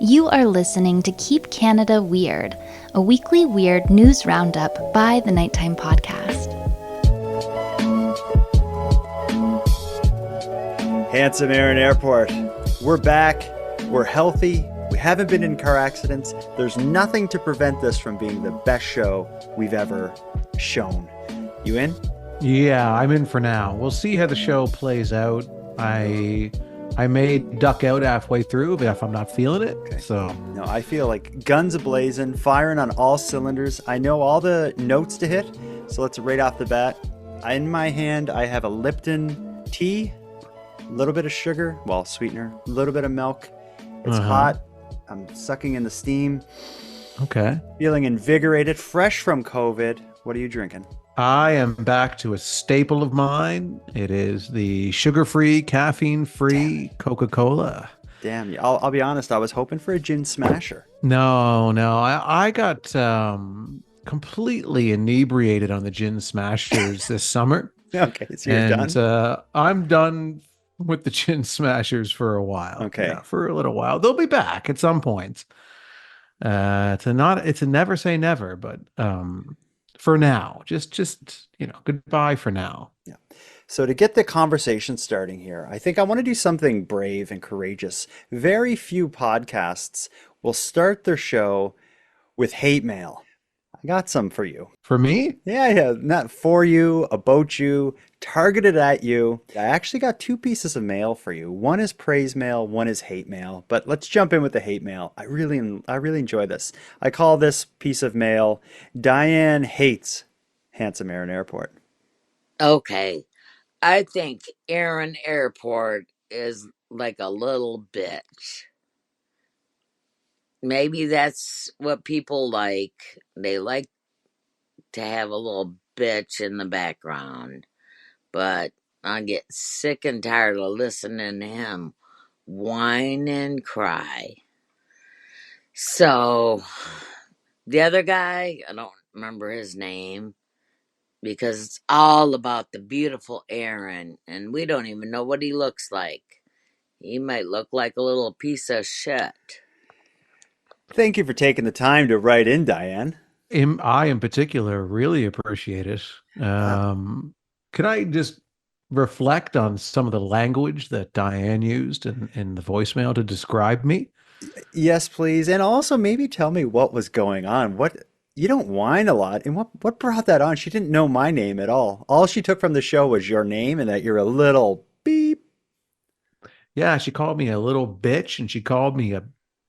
You are listening to Keep Canada Weird, a weekly weird news roundup by the Nighttime Podcast. Handsome Aaron Airport. We're back. We're healthy. We haven't been in car accidents. There's nothing to prevent this from being the best show we've ever shown. You in? Yeah, I'm in for now. We'll see how the show plays out. I may duck out halfway through if I'm not feeling it. Okay. So No, I feel like guns a-blazing, firing on all cylinders. I know all the notes to hit, so let's right off the bat. In my hand, I have a Lipton tea, a little bit of sugar, well, sweetener, a little bit of milk. It's hot. I'm sucking in the steam. Okay. Feeling invigorated, fresh from COVID. What are you drinking? I am back to a staple of mine. It is the sugar-free, caffeine-free Coca-Cola. Damn, I'll be honest. I was hoping for a gin smasher. No. I got completely inebriated on the gin smashers this summer. Okay, so you're done. And I'm done with the gin smashers for a while. Okay. Yeah, for a little while. They'll be back at some point. It's a never say never, but for now, just goodbye for now. Yeah. So to get the conversation starting here, I think I want to do something brave and courageous. Very few podcasts will start their show with hate mail. I got some for you. For me? Yeah, not for you, about you, targeted at you. I actually got two pieces of mail for you. One is praise mail, one is hate mail. But let's jump in with the hate mail. I really enjoy this. I call this piece of mail, Diane Hates Handsome Aaron Airport. Okay. I think Aaron Airport is like a little bitch. Maybe that's what people like. They like to have a little bitch in the background. But I get sick and tired of listening to him whine and cry. So, the other guy, I don't remember his name, because it's all about the beautiful Aaron, and we don't even know what he looks like. He might look like a little piece of shit. Thank you for taking the time to write in, Diane. I, in particular, really appreciate it. Could I just reflect on some of the language that Diane used in the voicemail to describe me? Yes, please. And also maybe tell me what was going on. You don't whine a lot. And what brought that on? She didn't know my name at all. All she took from the show was your name and that you're a little beep. Yeah, she called me a little bitch, and she called me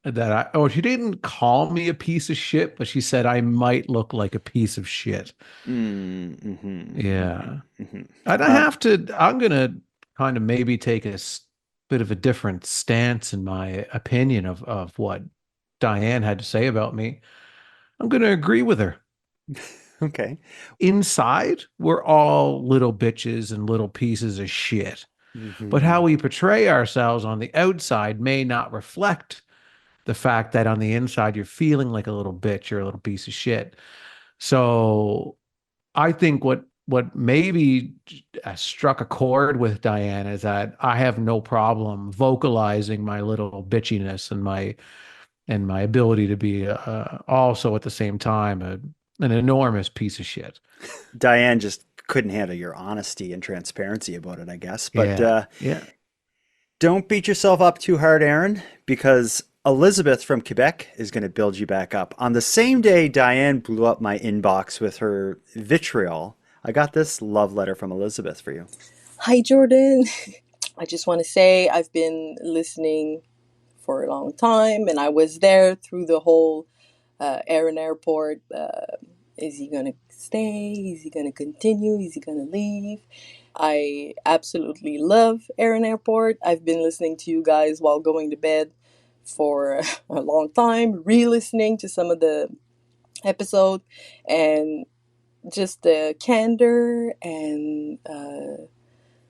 she didn't call me a piece of shit, but she said I might look like a piece of shit. Mm-hmm. Yeah. Mm-hmm. I'm going to kind of maybe take a bit of a different stance in my opinion of what Diane had to say about me. I'm going to agree with her. Okay. Inside, we're all little bitches and little pieces of shit. Mm-hmm. But how we portray ourselves on the outside may not reflect the fact that on the inside you're feeling like a little bitch or a little piece of shit. So I think what maybe struck a chord with Diane is that I have no problem vocalizing my little bitchiness and my ability to be also at the same time an enormous piece of shit. Diane just couldn't handle your honesty and transparency about it, I guess. But yeah. Don't beat yourself up too hard, Aaron, because Elizabeth from Quebec is going to build you back up. On the same day Diane blew up my inbox with her vitriol, I got this love letter from Elizabeth for you. Hi, Jordan. I just want to say I've been listening for a long time, and I was there through the whole Aaron Airport. Is he going to stay? Is he going to continue? Is he going to leave? I absolutely love Aaron Airport. I've been listening to you guys while going to bed for a long time, re-listening to some of the episode, and just the candor and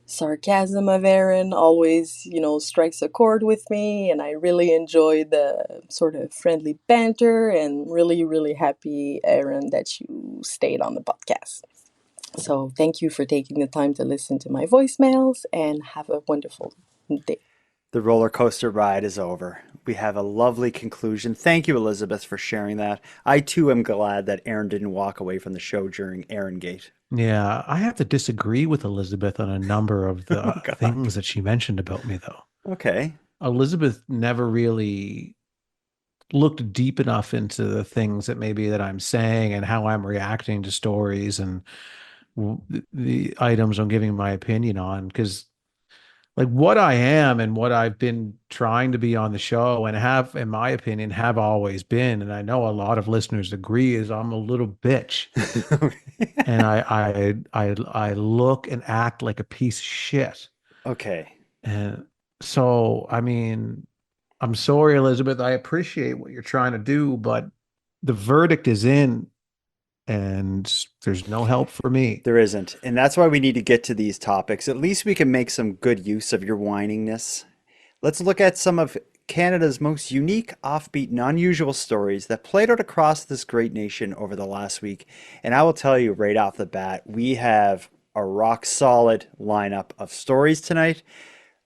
sarcasm of Aaron always, strikes a chord with me, and I really enjoy the sort of friendly banter, and really, really happy, Aaron, that you stayed on the podcast. So thank you for taking the time to listen to my voicemails, and have a wonderful day. The roller coaster ride is over. We have a lovely conclusion. Thank you, Elizabeth, for sharing that. I too am glad that Aaron didn't walk away from the show during Aaron Gate. Yeah, I have to disagree with Elizabeth on a number of Oh, the God. things that she mentioned about me, though. Okay. Elizabeth never really looked deep enough into the things that maybe that I'm saying and how I'm reacting to stories and the items I'm giving my opinion on. Because like what I am and what I've been trying to be on the show and have, in my opinion, have always been, and I know a lot of listeners agree, is I'm a little bitch. And I look and act like a piece of shit. Okay. And so, I mean, I'm sorry, Elizabeth. I appreciate what you're trying to do, but the verdict is in, and there's no help for me. There isn't. And that's why we need to get to these topics. At least we can make some good use of your whiningness. Let's look at some of Canada's most unique, offbeat, and unusual stories that played out across this great nation over the last week. And I will tell you right off the bat, we have a rock solid lineup of stories tonight.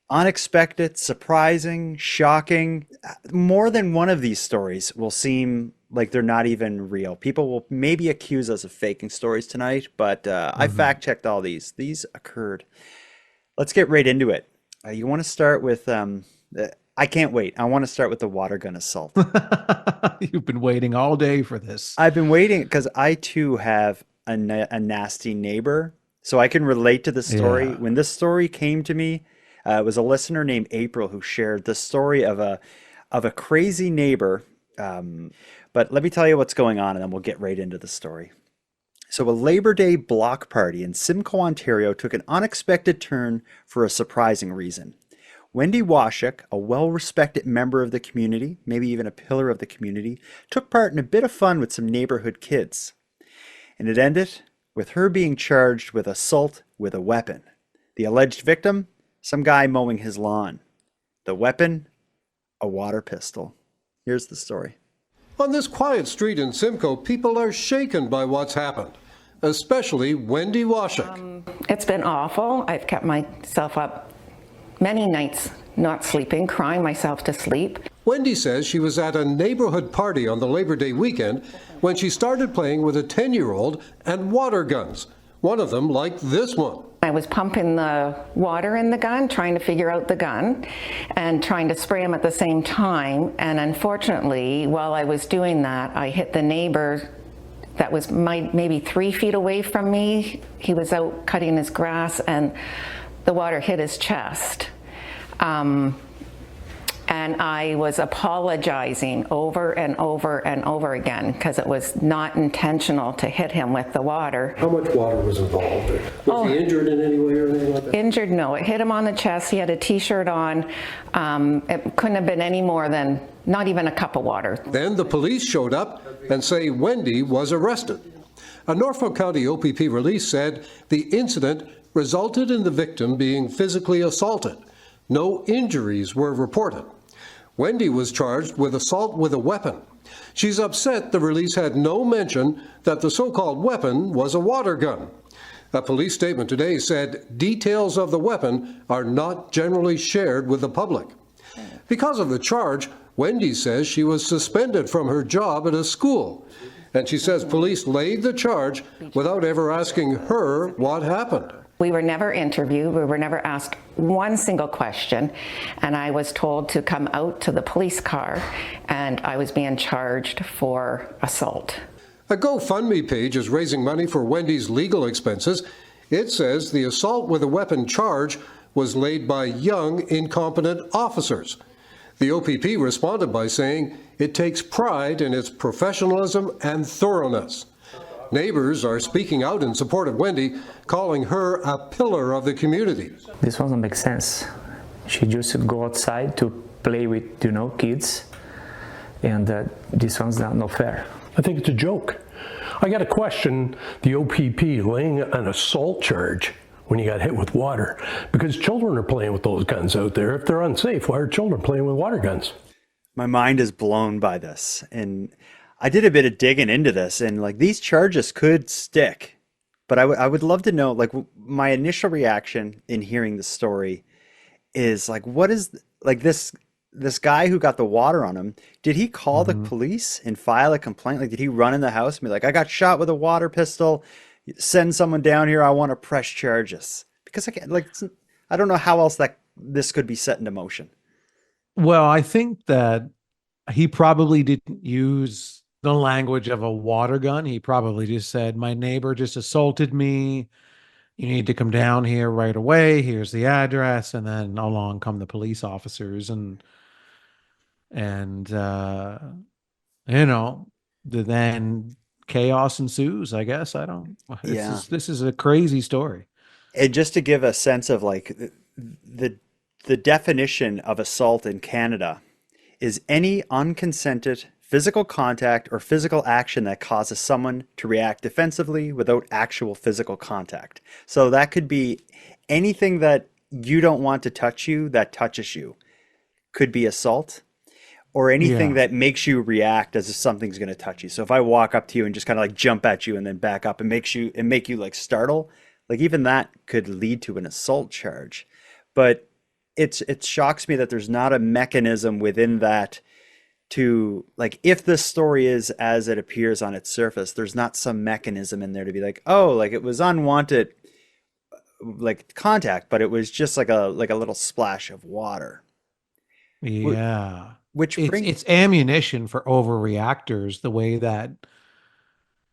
Unexpected, surprising, shocking. More than one of these stories will seem like they're not even real. People will maybe accuse us of faking stories tonight, but I fact checked all these. These occurred. Let's get right into it. You want to start with, I can't wait. I want to start with the water gun assault. You've been waiting all day for this. I've been waiting because I too have a nasty neighbor, so I can relate to the story. Yeah. When this story came to me, it was a listener named April who shared the story of a crazy neighbor. But let me tell you what's going on, and then we'll get right into the story. So a Labor Day block party in Simcoe, Ontario took an unexpected turn for a surprising reason. Wendy Washuk, a well-respected member of the community, maybe even a pillar of the community, took part in a bit of fun with some neighborhood kids. And it ended with her being charged with assault with a weapon. The alleged victim, some guy mowing his lawn. The weapon, a water pistol. Here's the story. On this quiet street in Simcoe, people are shaken by what's happened, especially Wendy Washuk. It's been awful. I've kept myself up many nights not sleeping, crying myself to sleep. Wendy says she was at a neighborhood party on the Labor Day weekend when she started playing with a 10-year-old and water guns, one of them like this one. I was pumping the water in the gun, trying to figure out the gun, and trying to spray them at the same time. And unfortunately, while I was doing that, I hit the neighbor that was maybe 3 feet away from me. He was out cutting his grass, and the water hit his chest. And I was apologizing over and over and over again because it was not intentional to hit him with the water. How much water was involved? Was he injured in any way or anything like that? Injured, no. It hit him on the chest. He had a t-shirt on. It couldn't have been any more than not even a cup of water. Then the police showed up and say Wendy was arrested. A Norfolk County OPP release said the incident resulted in the victim being physically assaulted. No injuries were reported. Wendy was charged with assault with a weapon. She's upset the release had no mention that the so-called weapon was a water gun. A police statement today said details of the weapon are not generally shared with the public. Because of the charge, Wendy says she was suspended from her job at a school. And she says police laid the charge without ever asking her what happened. We were never interviewed. We were never asked one single question. And I was told to come out to the police car, and I was being charged for assault. A GoFundMe page is raising money for Wendy's legal expenses. It says the assault with a weapon charge was laid by young, incompetent officers. The OPP responded by saying it takes pride in its professionalism and thoroughness. Neighbors are speaking out in support of Wendy, calling her a pillar of the community. This doesn't make sense. She just go outside to play with, kids, and this one's not fair. I think it's a joke. I got to question the OPP laying an assault charge when you got hit with water, because children are playing with those guns out there. If they're unsafe, why are children playing with water guns? My mind is blown by this, and I did a bit of digging into this, and like these charges could stick, but I would love to know, like my initial reaction in hearing the story is like, what is like this guy who got the water on him? Did he call the Hmm. police and file a complaint? Like, did he run in the house and be like, I got shot with a water pistol. Send someone down here. I want to press charges. Because I don't know how else that this could be set into motion. Well, I think that he probably didn't use the language of a water gun. He probably just said, "My neighbor just assaulted me. You need to come down here right away. Here's the address." And then along come the police officers and you know, then chaos ensues, I guess. I don't Yeah. this is a crazy story. And just to give a sense of like the the definition of assault in Canada is any unconsented physical contact or physical action that causes someone to react defensively without actual physical contact. So that could be anything that you don't want to touch you that touches you could be assault, or anything Yeah. that makes you react as if something's going to touch you. So if I walk up to you and just kind of like jump at you and then back up and make you like startle, like even that could lead to an assault charge. But it shocks me that there's not a mechanism within that to like, if the story is as it appears on its surface, there's not some mechanism in there to be like, oh, like it was unwanted like contact, but it was just like a little splash of water. Wh- Yeah. Which bring It's ammunition for overreactors, the way that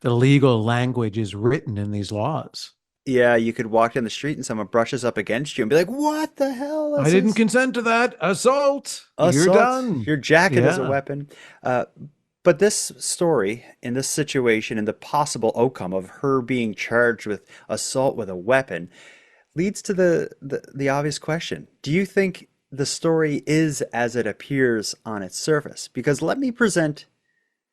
the legal language is written in these laws. Yeah, you could walk down the street and someone brushes up against you and be like, "What the hell? I This didn't is consent to that. Assault. You're assault. done. Your jacket is a Yeah. weapon." Uh, but this story, in this situation, and the possible outcome of her being charged with assault with a weapon, leads to the obvious question. Do you think the story is as it appears on its surface? Because let me present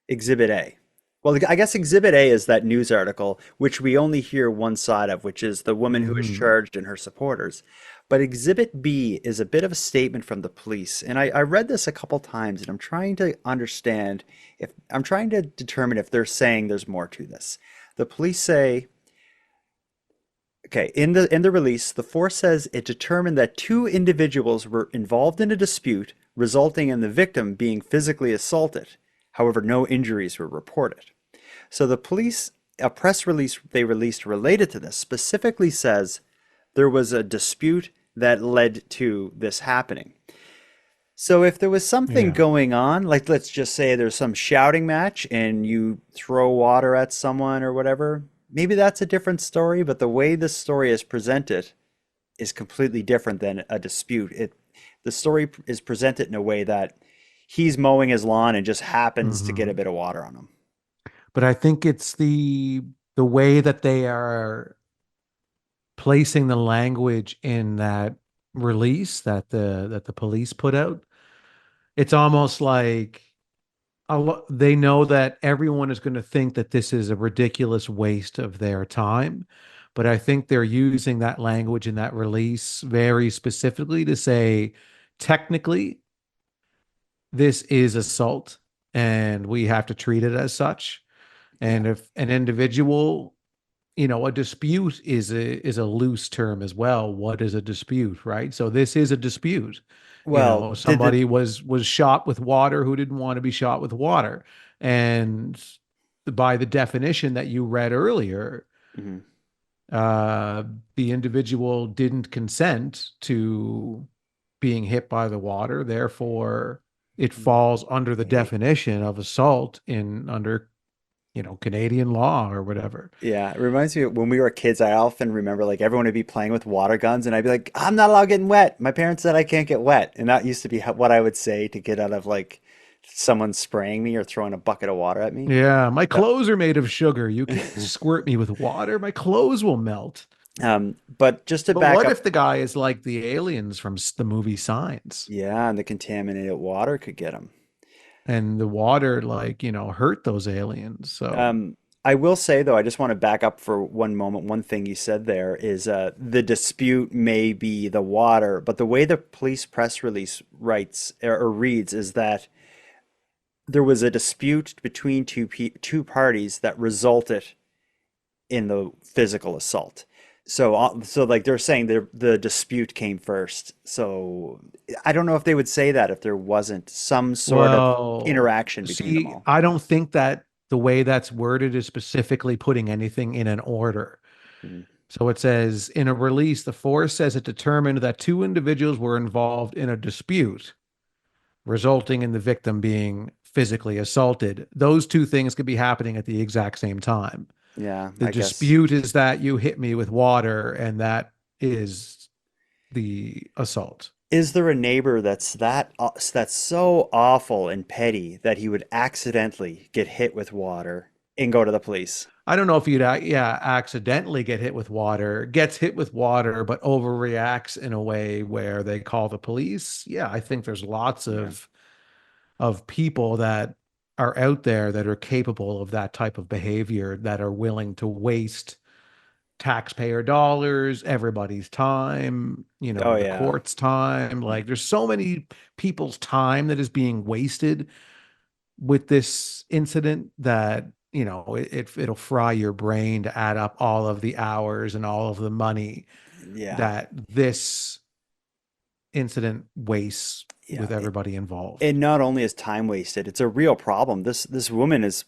Exhibit A. Well, I guess Exhibit A is that news article, which we only hear one side of, which is the woman who is Hmm. charged and her supporters. But Exhibit B is a bit of a statement from the police. And I read this a couple times, and I'm trying to understand if I'm trying to determine if they're saying there's more to this. The police say, okay, in the release, the force says it determined that two individuals were involved in a dispute, resulting in the victim being physically assaulted. However, no injuries were reported. So the police, a press release they released related to this specifically says there was a dispute that led to this happening. So if there was something Yeah. going on, like let's just say there's some shouting match and you throw water at someone or whatever, maybe that's a different story, but the way this story is presented is completely different than a dispute. The story is presented in a way that he's mowing his lawn and just happens to get a Hmm. bit of water on him. But I think it's the way that they are placing the language in that release that the police put out. It's almost like they know that everyone is going to think that this is a ridiculous waste of their time. But I think they're using that language in that release very specifically to say, technically, this is assault and we have to treat it as such. Yeah. And if an individual, a dispute is a loose term as well. What is a dispute, right? So this is a dispute. Well, did the Somebody was shot with water who didn't want to be shot with water. And by the definition that you read earlier, mhm. uh, the individual didn't consent to being hit by the water. Therefore, it falls under the Hey, definition of assault in under, Canadian law or whatever. yeah, it reminds me of when we were kids. I often remember like everyone would be playing with water guns, and I'd be like, "I'm not allowed getting wet." My parents said I can't get wet, and that used to be what I would say to get out of like someone spraying me or throwing a bucket of water at me. Yeah, my But clothes are made of sugar. You can't squirt me with water. My clothes will melt. but just to But back what up, if the guy is like the aliens from the movie Signs yeah, and the contaminated water could get them. and the water, like, hurt those aliens? So, I will say though, I just want to back up for one moment. One thing you said there is the dispute may be the water, but the way the police press release writes or reads is that there was a dispute between two parties that resulted in the physical assault. So like they're saying the dispute came first. So I don't know if they would say that if there wasn't some sort of Well, interaction between them see, all. I don't think that the way that's worded is specifically putting anything in an order. Hmm. So it says in a release, the force says it determined that two individuals were involved in a dispute, resulting in the victim being physically assaulted. Those two things could be happening at the exact same time. Yeah, The I guess. dispute is that you hit me with water, and that is the assault. Is there a neighbor that's so awful and petty that he would accidentally get hit with water and go to the police? I don't know if you'd, yeah, accidentally get hit with water, gets hit with water, but overreacts in a way where they call the police. Yeah, I think there's lots Yeah. of people that are out there that are capable of that type of behavior, that are willing to waste taxpayer dollars, everybody's time, Oh the yeah. court's time. Like there's so many people's time that is being wasted with this incident that, it'll fry your brain to add up all of the hours and all of the money Yeah. that this incident wastes Yeah. with everybody involved. And not only is time wasted, it's a real problem. This woman is,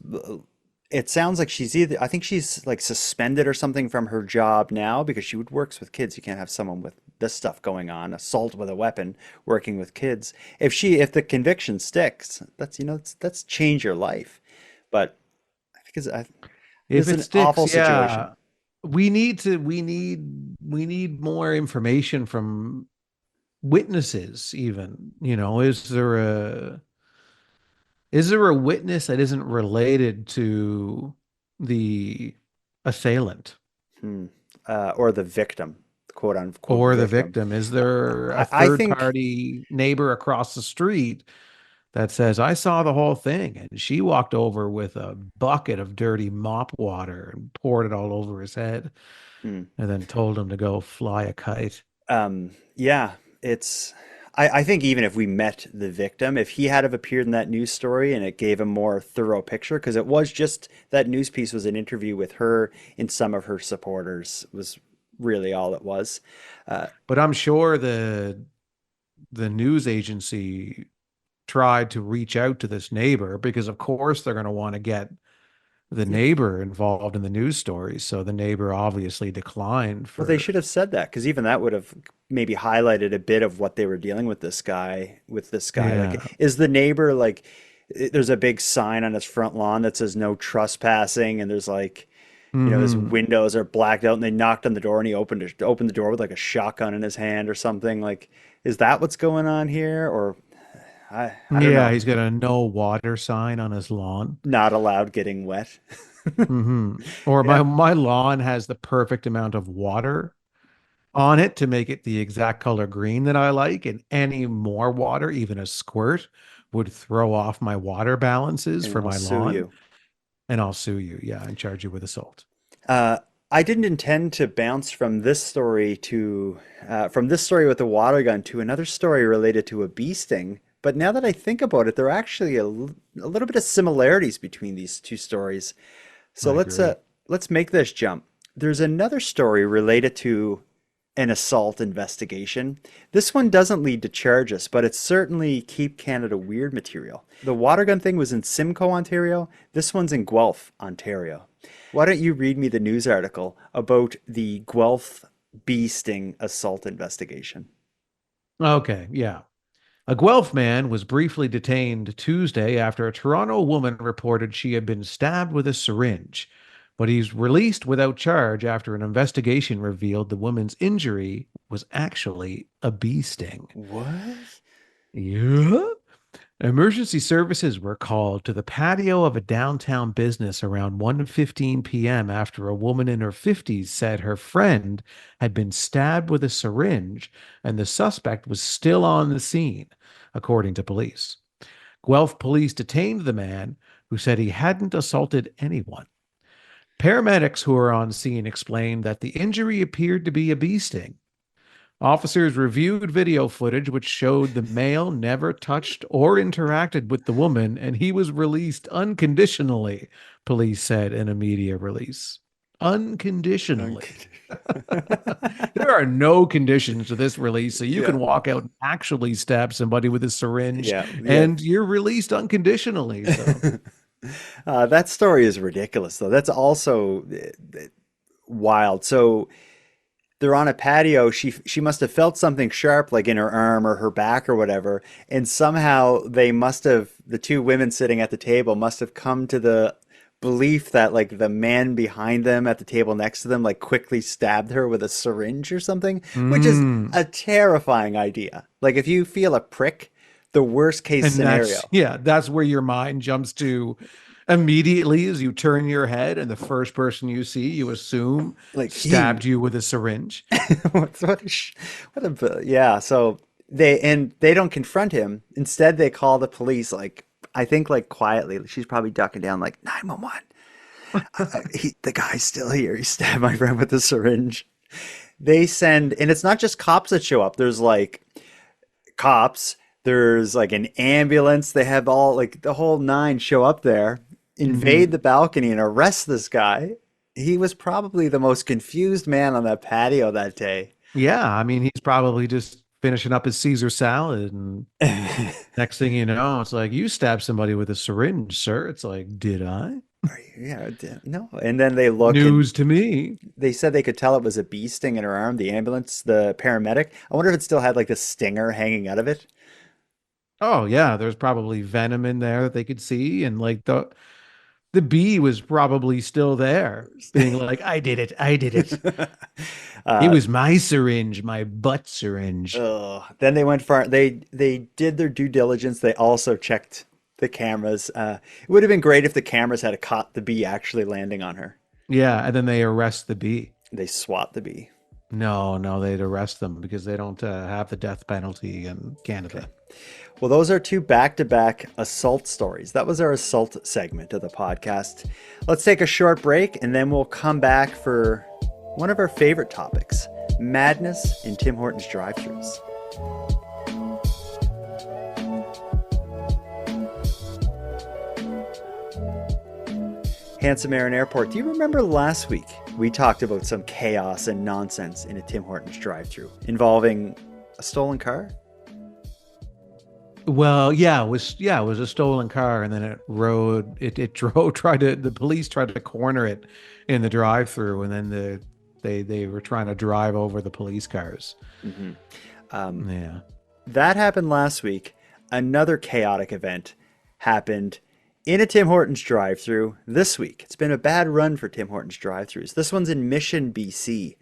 it sounds like she's I think she's like suspended or something from her job now because she works with kids. You can't have someone with this stuff going on, assault with a weapon, working with kids. If the conviction sticks, that's change your life. But I think If it's it an awful sticks, situation. yeah, we need more information from witnesses even. Is there a witness that isn't related to the assailant Hmm. Or the victim, quote unquote or the victim. victim? Is there a I third think. party neighbor across the street that says, I saw the whole thing and she walked over with a bucket of dirty mop water and poured it all over his head Hmm. and then told him to go fly a kite? Yeah, it's. I think even if we met the victim, if he had have appeared in that news story and it gave a more thorough picture, because it was just that news piece was an interview with her and some of her supporters was really all it was. Uh, But I'm sure the news agency tried to reach out to this neighbor because of course they're going to want to get the neighbor involved in the news story. So the neighbor obviously declined well, they for, should have said that because even that would have maybe highlighted a bit of what they were dealing with this guy. yeah. Like, is the neighbor like? There's a big sign on his front lawn that says no trespassing, and there's like. His Hmm. windows are blacked out, and they knocked on the door, and he opened the door with like a shotgun in his hand or something. Like, is that what's going on here? Or I don't Yeah, know. he's got a no water sign on his lawn. Not allowed getting wet. Or my Yeah. my lawn has the perfect amount of water on it to make it the exact color green that I like, and any more water, even a squirt, would throw off my water balances And for they'll my sue lawn, you. and I'll sue you, yeah, and charge you with assault. Uh, I didn't intend to bounce from this story with the water gun to another story related to a bee sting. But now that I think about it, there are actually a little bit of similarities between these two stories. So I agree. let's make this jump. There's another story related to an assault investigation. This one doesn't lead to charges, but it's certainly Keep Canada Weird material. The water gun thing was in Simcoe, Ontario. This one's in Guelph, Ontario. Why don't you read me the news article about the Guelph bee sting assault investigation? Okay, yeah. A Guelph man was briefly detained Tuesday after a Toronto woman reported she had been stabbed with a syringe, but he's released without charge after an investigation revealed the woman's injury was actually a bee sting. What? Yeah. Emergency services were called to the patio of a downtown business around 1:15 p.m. after a woman in her 50s said her friend had been stabbed with a syringe and the suspect was still on the scene, according to police. Guelph police detained the man, who said he hadn't assaulted anyone. Paramedics who were on scene explained that the injury appeared to be a bee sting. Officers reviewed video footage which showed the male never touched or interacted with the woman, and he was released unconditionally, police said in a media release. unconditionally. There are no conditions to this release, so you can walk out and actually stab somebody with a syringe, and you're released unconditionally. So. That story is ridiculous, though. That's also wild. So they're on a patio. She must have felt something sharp, like in her arm or her back or whatever, and somehow the two women sitting at the table must have come to the belief that like the man behind them at the table next to them like quickly stabbed her with a syringe or something, which is a terrifying idea. Like if you feel a prick, the worst case scenario. That's where your mind jumps to immediately as you turn your head, and the first person you see, you assume like stabbed you with a syringe. So they don't confront him. Instead, they call the police. Like I think, like quietly. She's probably ducking down, like 911. The guy's still here. He stabbed my friend with a syringe. They send, and it's not just cops that show up. There's like cops. There's like an ambulance. They have all like the whole nine show up there, invade the balcony and arrest this guy. He was probably the most confused man on that patio that day. Yeah. I mean, he's probably just finishing up his Caesar salad. And next thing you know, it's like, you stabbed somebody with a syringe, sir. It's like, did I? Yeah, no. And then they look. News to me. They said they could tell it was a bee sting in her arm. The ambulance, the paramedic. I wonder if it still had like the stinger hanging out of it. Oh yeah, there's probably venom in there that they could see, and like the bee was probably still there, being like, "I did it, I did it." It was my syringe, my butt syringe. Then they went far. They did their due diligence. They also checked the cameras. It would have been great if the cameras had caught the bee actually landing on her. Yeah, and then they arrest the bee. They swat the bee. No, they'd arrest them because they don't have the death penalty in Canada. Okay. Well, those are two back-to-back assault stories. That was our assault segment of the podcast. Let's take a short break, and then we'll come back for one of our favorite topics, madness in Tim Hortons drive-thrus. Handsome Aaron Airport, do you remember last week we talked about some chaos and nonsense in a Tim Hortons drive-thru involving a stolen car? Well, it was a stolen car, and then the police tried to corner it in the drive-thru, and then they were trying to drive over the police cars. That happened last week. Another chaotic event happened in a Tim Hortons drive-thru this week. It's been a bad run for Tim Hortons drive-thrus. This one's in Mission, BC,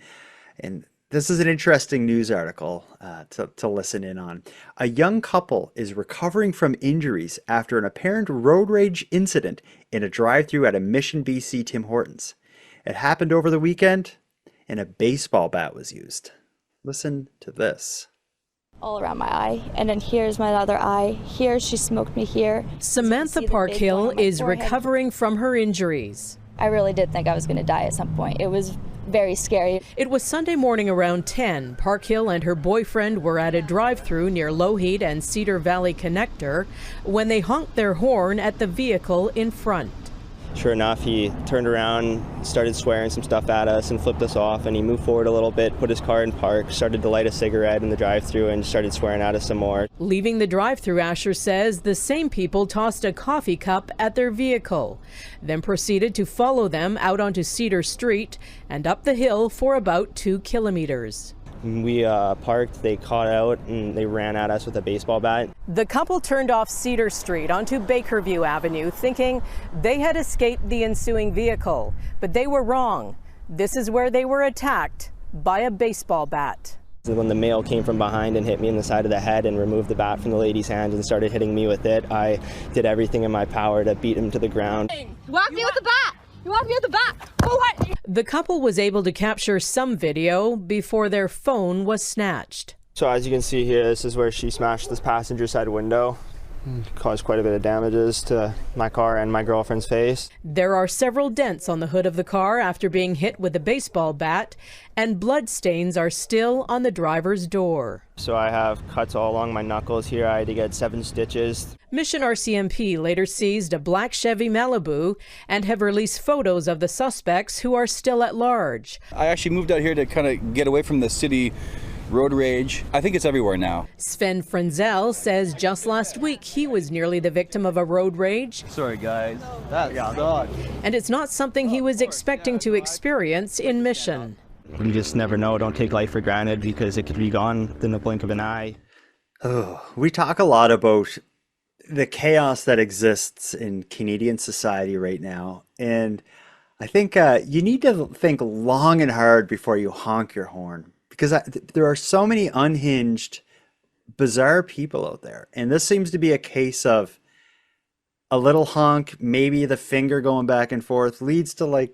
and this is an interesting news article to listen in on. A young couple is recovering from injuries after an apparent road rage incident in a drive-thru at a Mission, BC Tim Hortons. It happened over the weekend, and a baseball bat was used. Listen to this. All around my eye, and then here's my other eye. Here, she smoked me here. Samantha Parkhill is recovering from her injuries. I really did think I was going to die at some point. It was very scary. It was Sunday morning around 10. Parkhill and her boyfriend were at a drive-thru near Lougheed and Cedar Valley Connector when they honked their horn at the vehicle in front. Sure enough, he turned around, started swearing some stuff at us and flipped us off, and he moved forward a little bit, put his car in park, started to light a cigarette in the drive-thru and started swearing at us some more. Leaving the drive-thru, Asher says the same people tossed a coffee cup at their vehicle, then proceeded to follow them out onto Cedar Street and up the hill for about 2 kilometers. We parked, they caught out, and they ran at us with a baseball bat. The couple turned off Cedar Street onto Bakerview Avenue, thinking they had escaped the ensuing vehicle. But they were wrong. This is where they were attacked by a baseball bat. When the male came from behind and hit me in the side of the head and removed the bat from the lady's hand and started hitting me with it, I did everything in my power to beat him to the ground. Whack me with the bat! You want me at the back? Oh, what? The couple was able to capture some video before their phone was snatched. So as you can see here, this is where she smashed this passenger side window. Caused quite a bit of damages to my car and my girlfriend's face. There are several dents on the hood of the car after being hit with a baseball bat, and blood stains are still on the driver's door. So I have cuts all along my knuckles here. I had to get 7 stitches. Mission RCMP later seized a black Chevy Malibu and have released photos of the suspects who are still at large. I actually moved out here to kind of get away from the city road rage. I think it's everywhere now. Sven Frenzel says just last week he was nearly the victim of a road rage. Sorry guys, that sucked. And it's not something he was expecting to experience in Mission. You just never know. Don't take life for granted because it could be gone in the blink of an eye. Oh, we talk a lot about the chaos that exists in Canadian society right now. And I think you need to think long and hard before you honk your horn. Because there are so many unhinged, bizarre people out there. And this seems to be a case of a little honk, maybe the finger going back and forth, leads to, like,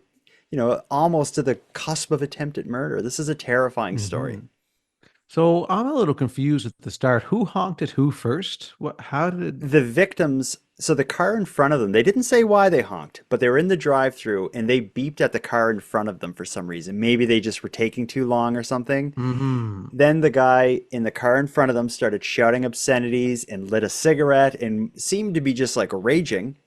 you know, almost to the cusp of attempted murder. This is a terrifying story. So I'm a little confused at the start. Who honked at who first? How did the victims? So the car in front of them, they didn't say why they honked, but they were in the drive-thru and they beeped at the car in front of them for some reason. Maybe they just were taking too long or something. Then the guy in the car in front of them started shouting obscenities and lit a cigarette and seemed to be just like raging.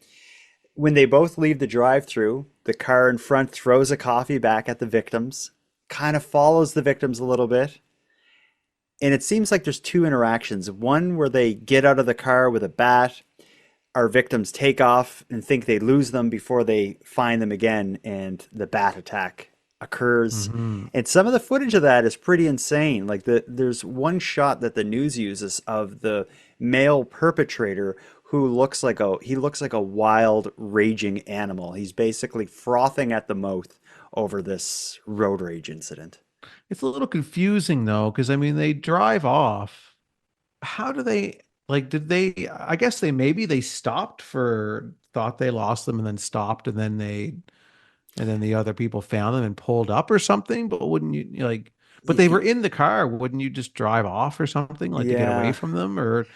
When they both leave the drive-thru, the car in front throws a coffee back at the victims, kind of follows the victims a little bit. And it seems like there's 2 interactions. One where they get out of the car with a bat. Our victims take off and think they lose them before they find them again, and the bat attack occurs. And some of the footage of that is pretty insane. Like there's one shot that the news uses of the male perpetrator who looks like a wild, raging animal. He's basically frothing at the mouth over this road rage incident. It's a little confusing though, because I mean they drive off. How do they I guess they stopped thought they lost them and then stopped and then the other people found them and pulled up or something, but wouldn't you but they were in the car, wouldn't you just drive off or something to get away from them? Or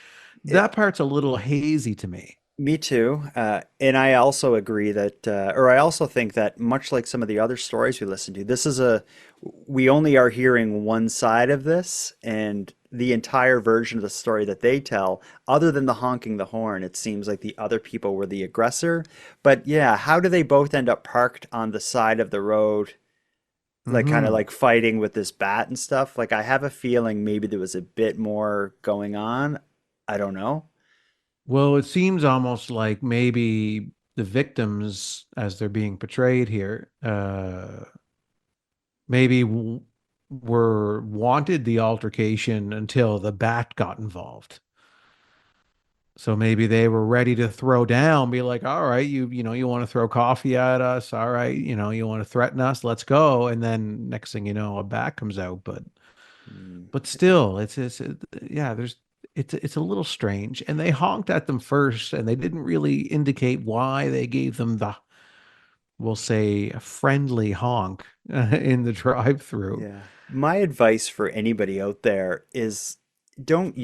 that part's a little hazy to me. Me too. And I also agree that, or I also think that much like some of the other stories we listen to, we only are hearing one side of this, and the entire version of the story that they tell, other than the honking the horn, it seems like the other people were the aggressor. But yeah, how do they both end up parked on the side of the road, like kind of like fighting with this bat and stuff? Like I have a feeling maybe there was a bit more going on. I don't know. Well, it seems almost like maybe the victims, as they're being portrayed here, maybe were wanted the altercation until the bat got involved. So maybe they were ready to throw down, be like, all right, you want to throw coffee at us. All right. You want to threaten us. Let's go. And then next thing you know, a bat comes out, but still it's a little strange. And they honked at them first, and they didn't really indicate why they gave them we'll say, a friendly honk in the drive-thru. Yeah. My advice for anybody out there is don't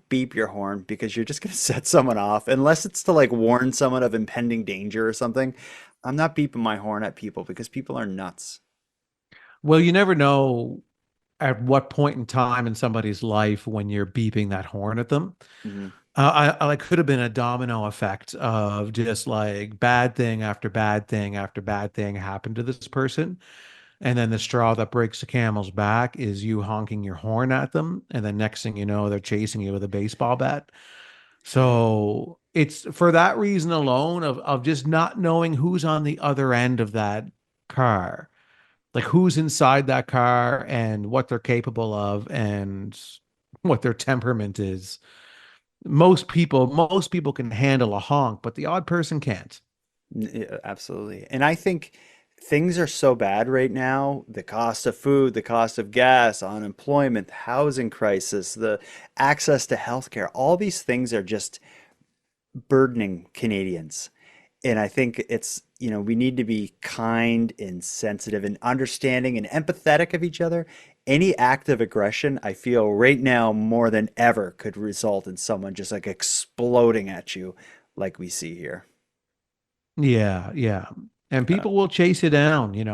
beep your horn, because you're just going to set someone off, unless it's to like warn someone of impending danger or something. I'm not beeping my horn at people because people are nuts. Well, you never know at what point in time in somebody's life when you're beeping that horn at them. I could have been a domino effect of just like bad thing after bad thing after bad thing happened to this person. And then the straw that breaks the camel's back is you honking your horn at them. And then next thing you know, they're chasing you with a baseball bat. So it's for that reason alone of just not knowing who's on the other end of that car. Like who's inside that car and what they're capable of and what their temperament is. Most people can handle a honk, but the odd person can't. Yeah, absolutely. And I think things are so bad right now. The cost of food, the cost of gas, unemployment, the housing crisis, the access to healthcare, all these things are just burdening Canadians. And I think it's, we need to be kind and sensitive and understanding and empathetic of each other. any act of aggression, I feel right now more than ever could result in someone just like exploding at you like we see here. Yeah, yeah. And people will chase you down, in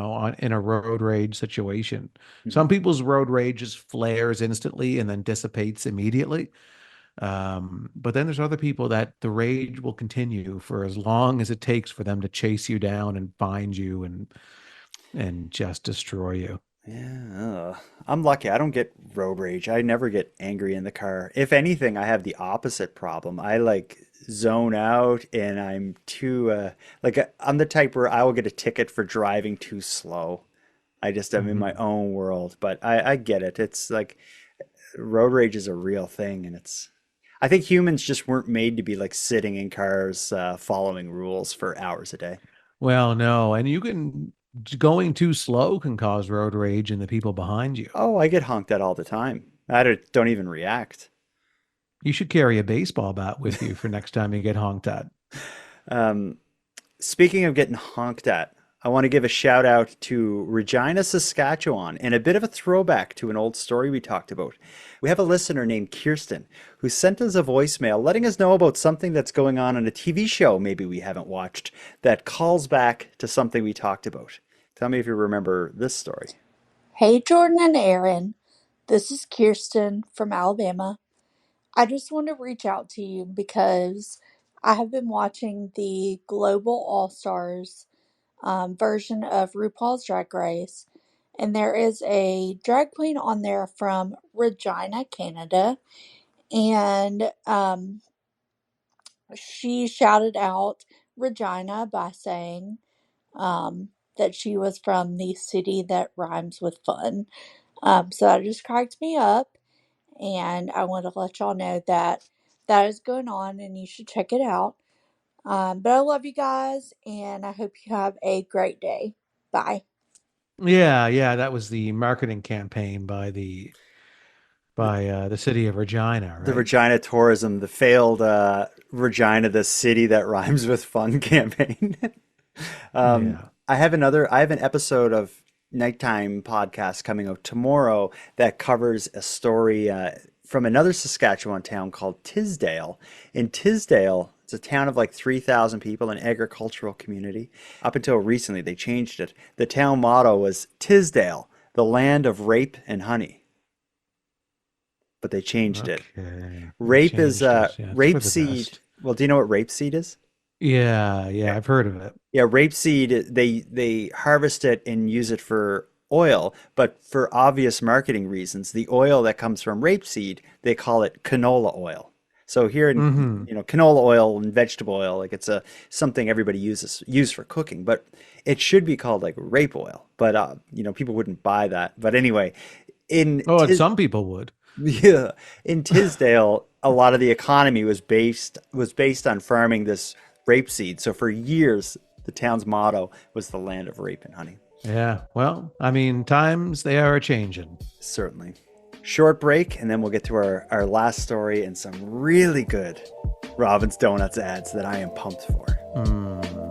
a road rage situation. Some people's road rage just flares instantly and then dissipates immediately. But then there's other people that the rage will continue for as long as it takes for them to chase you down and find you and just destroy you. Yeah, I'm lucky. I don't get road rage. I never get angry in the car. If anything, I have the opposite problem. I like zone out and I'm too I'm the type where I will get a ticket for driving too slow. I'm in my own world, but I get it. It's like road rage is a real thing, and I think humans just weren't made to be like sitting in cars following rules for hours a day. Well, no, and going too slow can cause road rage in the people behind you. Oh, I get honked at all the time. Don't even react. You should carry a baseball bat with you for next time you get honked at. Speaking of getting honked at, I want to give a shout out to Regina, Saskatchewan, and a bit of a throwback to an old story we talked about. We have a listener named Kirsten who sent us a voicemail letting us know about something that's going on a TV show maybe we haven't watched that calls back to something we talked about. Tell me if you remember this story. Hey, Jordan and Aaron. This is Kirsten from Alabama. I just want to reach out to you because I have been watching the Global All-Stars version of RuPaul's Drag Race, and there is a drag queen on there from Regina, Canada, and she shouted out Regina by saying that she was from the city that rhymes with fun. So that just cracked me up, and I want to let y'all know that that is going on, and you should check it out. But I love you guys, and I hope you have a great day. Bye. Yeah, that was the marketing campaign by the city of Regina, The right? Regina Tourism, the failed Regina, the city that rhymes with fun campaign. Yeah. I have an episode of Nighttime podcast coming out tomorrow that covers a story from another Saskatchewan town called Tisdale. In Tisdale, it's a town of like 3,000 people, an agricultural community. Up until recently, they changed it. The town motto was Tisdale, the land of rape and honey. But they changed it. Rape is rapeseed. Well, do you know what rapeseed is? Yeah, I've heard of it. Yeah, rapeseed, they harvest it and use it for oil, but for obvious marketing reasons, the oil that comes from rapeseed, they call it canola oil. So here in canola oil and vegetable oil, like it's something everybody use for cooking, but it should be called like rape oil. But people wouldn't buy that. But anyway, and some people would. Yeah, in Tisdale, a lot of the economy was based on farming this rapeseed. So for years, the town's motto was the land of rape and honey. Yeah, well, I mean, times they are a-changing. Certainly. Short break, and then we'll get to our last story and some really good Robin's Donuts ads that I am pumped for.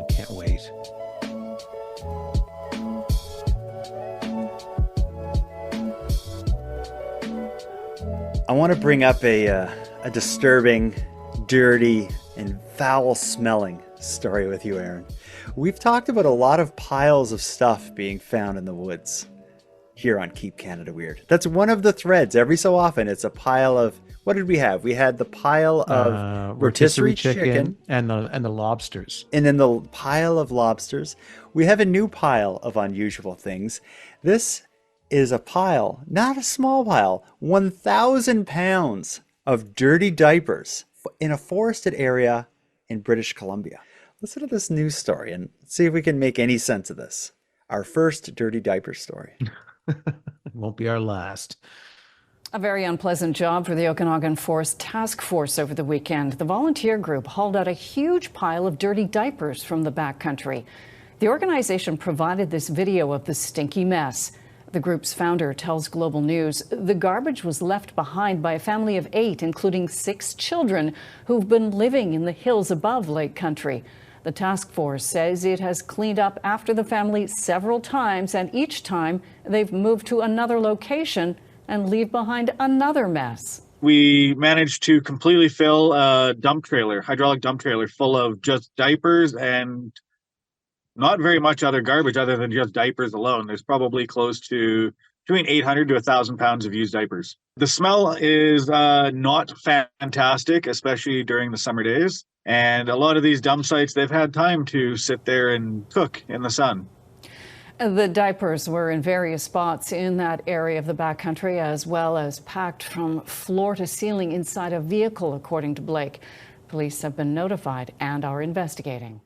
Can't wait. I want to bring up a disturbing, dirty, and foul-smelling story with you, Aaron. We've talked about a lot of piles of stuff being found in the woods here on Keep Canada Weird. That's one of the threads. Every so often, it's a pile of, what did we have? We had the pile of rotisserie chicken and the lobsters. And then the pile of lobsters. We have a new pile of unusual things. This is a pile, not a small pile, 1,000 pounds of dirty diapers in a forested area in British Columbia. Listen to this news story and see if we can make any sense of this. Our first dirty diaper story. It won't be our last. A very unpleasant job for the Okanagan Forest Task Force over the weekend. The volunteer group hauled out a huge pile of dirty diapers from the backcountry. The organization provided this video of the stinky mess. The group's founder tells Global News the garbage was left behind by a family of 8, including 6 children who've been living in the hills above Lake Country. The task force says it has cleaned up after the family several times, and each time they've moved to another location and leave behind another mess. We managed to completely fill a hydraulic dump trailer full of just diapers and not very much other garbage other than just diapers alone. There's probably close to between 800 to 1,000 pounds of used diapers. The smell is not fantastic, especially during the summer days. And a lot of these dump sites, they've had time to sit there and cook in the sun. The diapers were in various spots in that area of the backcountry, as well as packed from floor to ceiling inside a vehicle, according to Blake. Police have been notified and are investigating.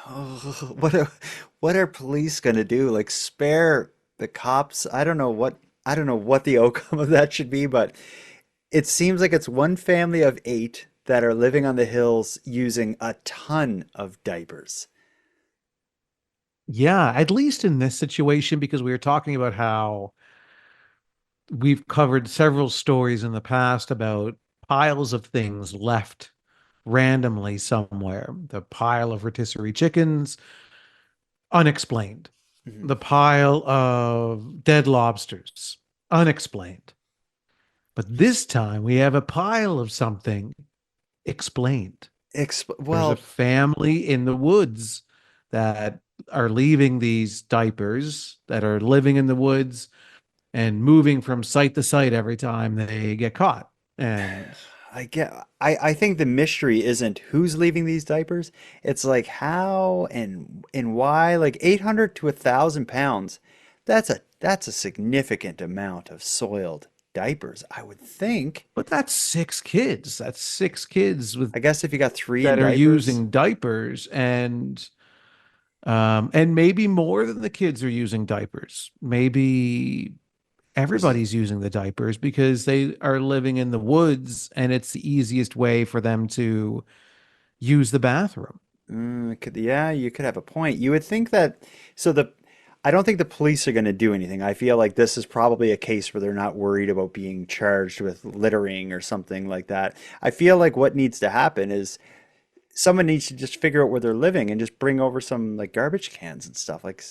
Oh, what are police going to do? Like, spare the cops? I don't know what the outcome of that should be, but it seems like it's one family of 8 that are living on the hills using a ton of diapers. Yeah, at least in this situation, because we were talking about how we've covered several stories in the past about piles of things left randomly somewhere. The pile of rotisserie chickens, unexplained. Mm-hmm. The pile of dead lobsters, unexplained. But this time we have a pile of something explained. There's a family in the woods that are leaving these diapers, that are living in the woods and moving from site to site every time they get caught. And I think the mystery isn't who's leaving these diapers. It's like how and why. Like 800 to 1,000 pounds. That's a significant amount of soiled diapers, I would think. But that's 6 kids. That's 6 kids with, I guess if you got 3 that in are diapers. using diapers, and maybe more than the kids are using diapers. Maybe everybody's using the diapers because they are living in the woods and it's the easiest way for them to use the bathroom. Yeah, you could have a point. You would think that, I don't think the police are going to do anything. I feel like this is probably a case where they're not worried about being charged with littering or something like that. I feel like what needs to happen is someone needs to just figure out where they're living and just bring over some like garbage cans and stuff. Like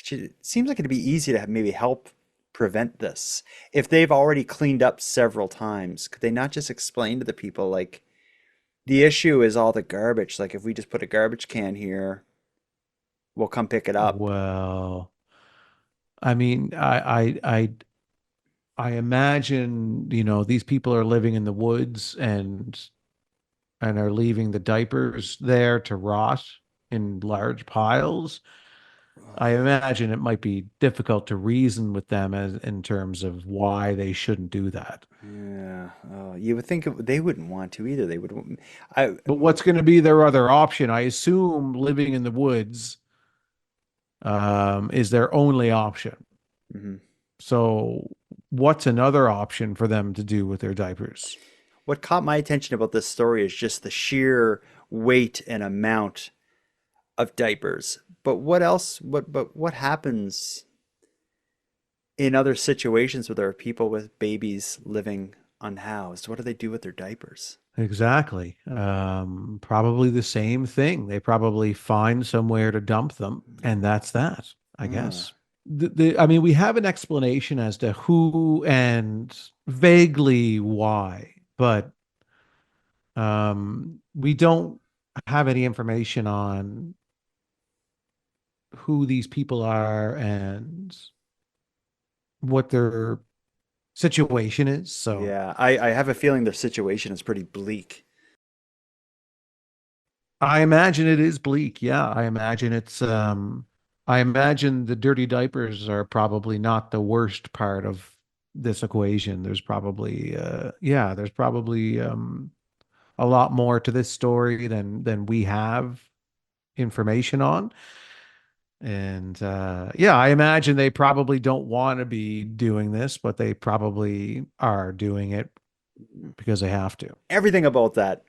it seems like it'd be easy to maybe help prevent this. If they've already cleaned up several times, could they not just explain to the people, like, the issue is all the garbage. Like, if we just put a garbage can here, we'll come pick it up. Well, I mean, I imagine, these people are living in the woods and are leaving the diapers there to rot in large piles. I imagine it might be difficult to reason with them in terms of why they shouldn't do that. Yeah. Oh, you would think they wouldn't want to either. They would. But what's going to be their other option? I assume living in the woods is their only option. Mm-hmm. So what's another option for them to do with their diapers? What caught my attention about this story is just the sheer weight and amount of diapers. But what else? What happens in other situations where there are people with babies living unhoused? What do they do with their diapers? Exactly. Probably the same thing. They probably find somewhere to dump them, and that's that, I guess. I mean, we have an explanation as to who and vaguely why, but we don't have any information on who these people are and what their situation is. So yeah, I have a feeling their situation is pretty bleak. I imagine it is bleak. Yeah, I imagine it's I imagine the dirty diapers are probably not the worst part of this equation. There's probably a lot more to this story than we have information on. And I imagine they probably don't want to be doing this, but they probably are doing it because they have to. Everything about that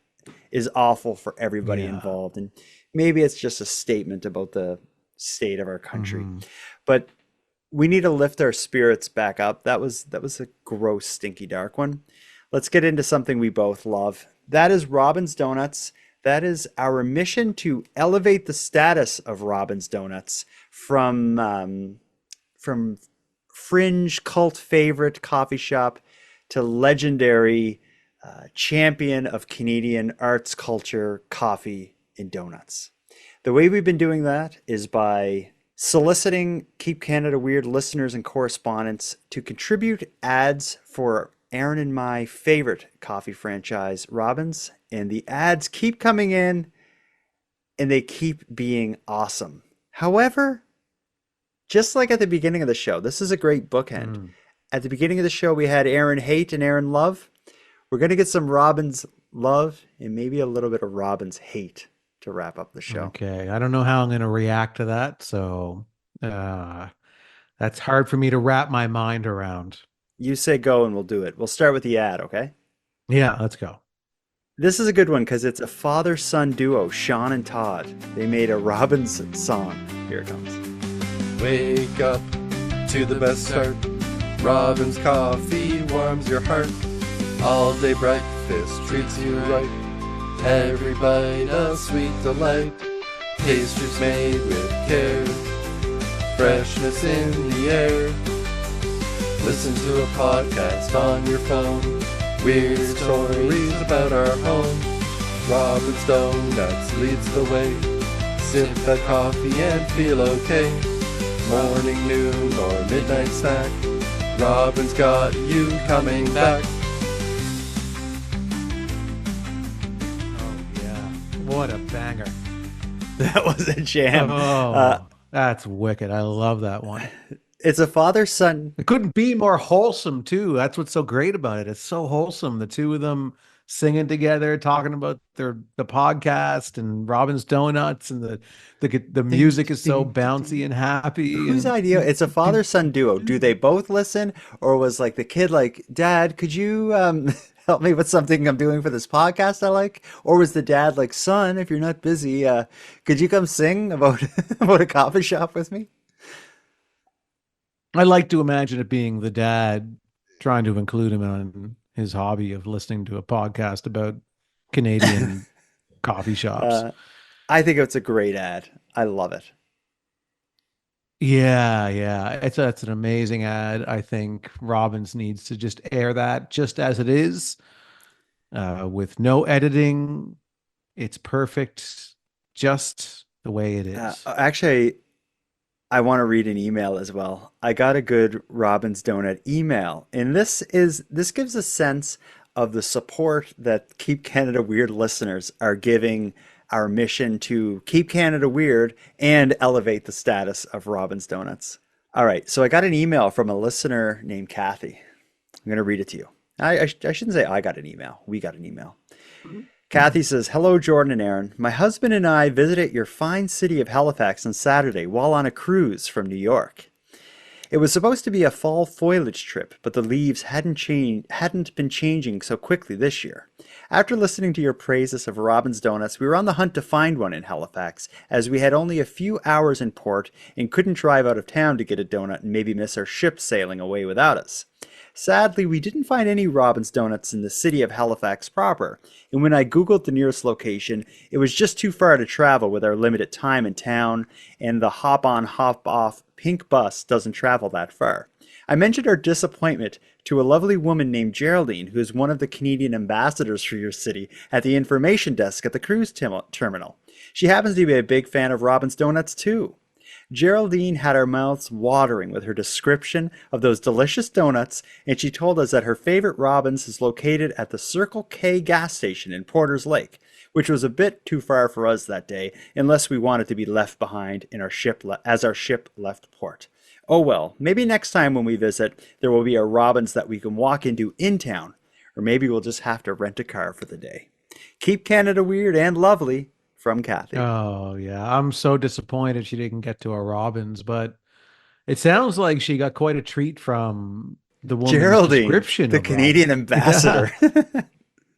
is awful for everybody involved. And maybe it's just a statement about the state of our country. Mm-hmm. But we need to lift our spirits back up. That was a gross, stinky, dark one. Let's get into something we both love. That is Robin's Donuts. That is our mission to elevate the status of Robin's Donuts from fringe cult favorite coffee shop to legendary champion of Canadian arts, culture, coffee, and donuts. The way we've been doing that is by soliciting Keep Canada Weird listeners and correspondents to contribute ads for Aaron and my favorite coffee franchise, Robin's, and the ads keep coming in and they keep being awesome. However, just like at the beginning of the show, this is a great bookend. At the beginning of the show, we had Aaron hate and Aaron love. We're going to get some Robin's love and maybe a little bit of Robin's hate to wrap up the show. Okay. I don't know how I'm going to react to that. So that's hard for me to wrap my mind around. You say go and we'll do it. We'll start with the ad, okay? Yeah, let's go. This is a good one because it's a father-son duo, Sean and Todd. They made a Robin's song. Here it comes. Wake up to the best start. Robin's coffee warms your heart. All day breakfast treats you right. Every bite a sweet delight. Pastries made with care. Freshness in the air. Listen to a podcast on your phone. Weird stories about our home. Robin's Donuts leads the way. Sip that coffee and feel okay. Morning, noon, or midnight snack. Robin's got you coming back. Oh, yeah. What a banger. That was a jam. Oh, that's wicked. I love that one. It's a father-son. It couldn't be more wholesome, too. That's what's so great about it. It's so wholesome. The two of them singing together, talking about the podcast and Robin's Donuts, and the music is so bouncy and happy. Whose idea? It's a father-son duo. Do they both listen? Or was like the kid like, Dad, could you help me with something I'm doing for this podcast I like? Or was the dad like, son, if you're not busy, could you come sing about, about a coffee shop with me? I like to imagine it being the dad trying to include him in his hobby of listening to a podcast about Canadian coffee shops. I think it's a great ad. I love it. Yeah. It's an amazing ad. I think Robbins needs to just air that just as it is, with no editing. It's perfect, just the way it is. Actually, I want to read an email as well. I got a good Robin's Donut email, and this gives a sense of the support that Keep Canada Weird listeners are giving our mission to keep Canada weird and elevate the status of Robin's Donuts. All right, so I got an email from a listener named Kathy. I'm going to read it to you. I shouldn't say I got an email. We got an email. Kathy says, hello, Jordan and Aaron. My husband and I visited your fine city of Halifax on Saturday while on a cruise from New York. It was supposed to be a fall foliage trip, but the leaves hadn't been changing so quickly this year. After listening to your praises of Robin's Donuts, we were on the hunt to find one in Halifax, as we had only a few hours in port and couldn't drive out of town to get a donut and maybe miss our ship sailing away without us. Sadly, we didn't find any Robin's Donuts in the city of Halifax proper, and when I googled the nearest location, it was just too far to travel with our limited time in town, and the hop-on, hop-off pink bus doesn't travel that far. I mentioned our disappointment to a lovely woman named Geraldine, who is one of the Canadian ambassadors for your city, at the information desk at the cruise terminal. She happens to be a big fan of Robin's Donuts too. Geraldine had our mouths watering with her description of those delicious donuts, and she told us that her favorite Robin's is located at the Circle K gas station in Porter's Lake, which was a bit too far for us that day, unless we wanted to be left behind in our ship as our ship left port. Oh well, maybe next time when we visit, there will be a Robin's that we can walk into in town, or maybe we'll just have to rent a car for the day. Keep Canada weird and lovely. From Kathy. Oh, yeah. I'm so disappointed she didn't get to a Robin's, but it sounds like she got quite a treat from the woman's Geraldine, description. The Canadian ambassador. Yeah.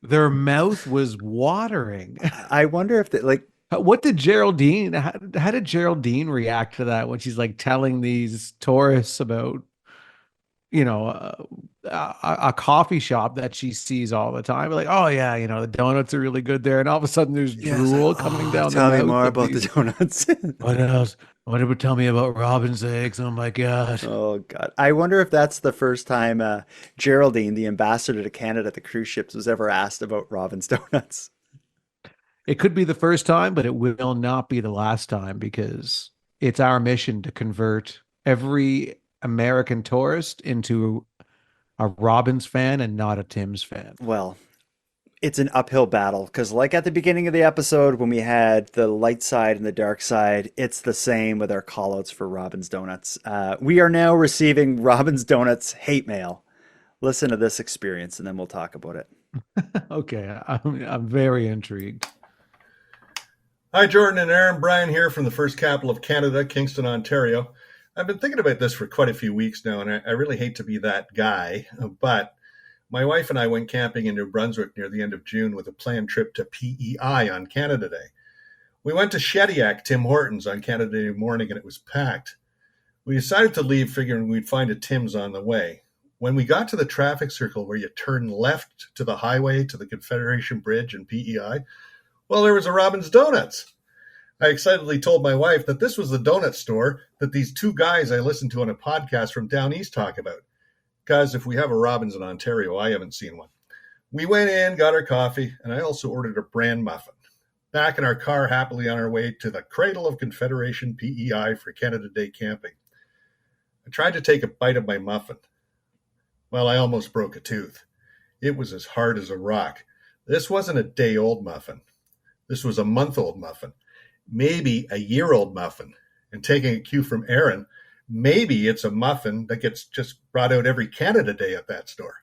Their mouth was watering. I wonder if what did Geraldine, how did Geraldine react to that when she's like telling these tourists about, a coffee shop that she sees all the time. Like, oh yeah, the donuts are really good there. And all of a sudden there's drool coming down the Tell me mouth more of about the these. donuts. What else? What would tell me about Robin's eggs? Oh my God. Oh God. I wonder if that's the first time Geraldine, the ambassador to Canada at the cruise ships, was ever asked about Robin's Donuts. It could be the first time, but it will not be the last time because it's our mission to convert every American tourist into a Robin's fan and not a Tim's fan. Well, it's an uphill battle because, like at the beginning of the episode, when we had the light side and the dark side, it's the same with our callouts for Robin's Donuts. We are now receiving Robin's Donuts hate mail. Listen to this experience and then we'll talk about it. Okay, I'm very intrigued. Hi, Jordan and Aaron. Brian here from the first capital of Canada, Kingston, Ontario. I've been thinking about this for quite a few weeks now, and I really hate to be that guy, but my wife and I went camping in New Brunswick near the end of June with a planned trip to PEI on Canada Day. We went to Shediac Tim Hortons on Canada Day morning, and it was packed. We decided to leave figuring we'd find a Tim's on the way. When we got to the traffic circle where you turn left to the highway to the Confederation Bridge in PEI, well, there was a Robin's Donuts. I excitedly told my wife that this was the donut store that these two guys I listened to on a podcast from down east talk about. Guys, if we have a Robin's in Ontario, I haven't seen one. We went in, got our coffee, and I also ordered a bran muffin. Back in our car, happily on our way to the cradle of Confederation PEI for Canada Day camping. I tried to take a bite of my muffin. Well, I almost broke a tooth. It was as hard as a rock. This wasn't a day-old muffin. This was a month-old muffin, maybe a year-old muffin. And taking a cue from Aaron, maybe it's a muffin that gets just brought out every Canada Day at that store.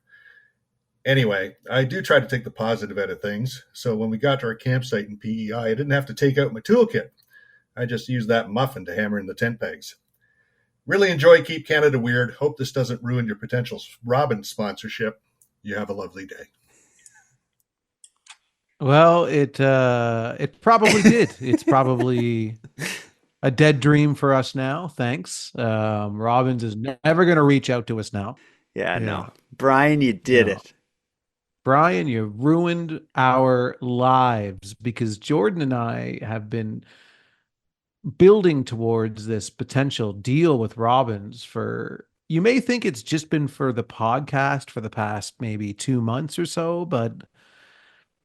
Anyway, I do try to take the positive out of things. So when we got to our campsite in PEI, I didn't have to take out my toolkit. I just used that muffin to hammer in the tent pegs. Really enjoy Keep Canada Weird. Hope this doesn't ruin your potential Robin sponsorship. You have a lovely day. Well, it probably did. It's probably a dead dream for us now. Thanks. Robbins is never going to reach out to us now. Yeah, no. Brian, you did it. Brian, you ruined our lives because Jordan and I have been building towards this potential deal with Robbins for, you may think it's just been for the podcast for the past maybe 2 months or so, but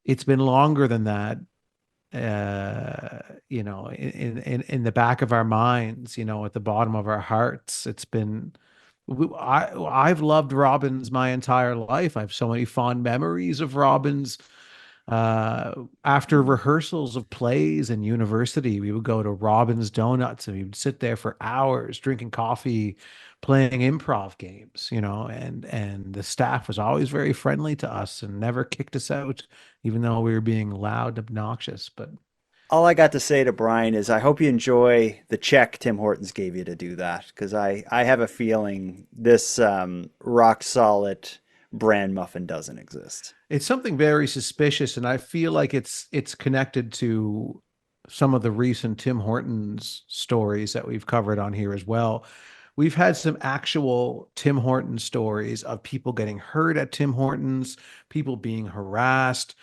it's been longer than that. In the back of our minds, at the bottom of our hearts, it's been, I've loved Robbins my entire life. I have so many fond memories of Robbins. After rehearsals of plays in university, we would go to Robbins Donuts and we would sit there for hours drinking coffee, playing improv games, and the staff was always very friendly to us and never kicked us out, even though we were being loud, obnoxious. But all I got to say to Brian is I hope you enjoy the check Tim Hortons gave you to do that, because I have a feeling this rock solid brand muffin doesn't exist. It's something very suspicious, and I feel like it's connected to some of the recent Tim Hortons stories that we've covered on here as well. We've had some actual Tim Hortons stories of people getting hurt at Tim Hortons, people being harassed,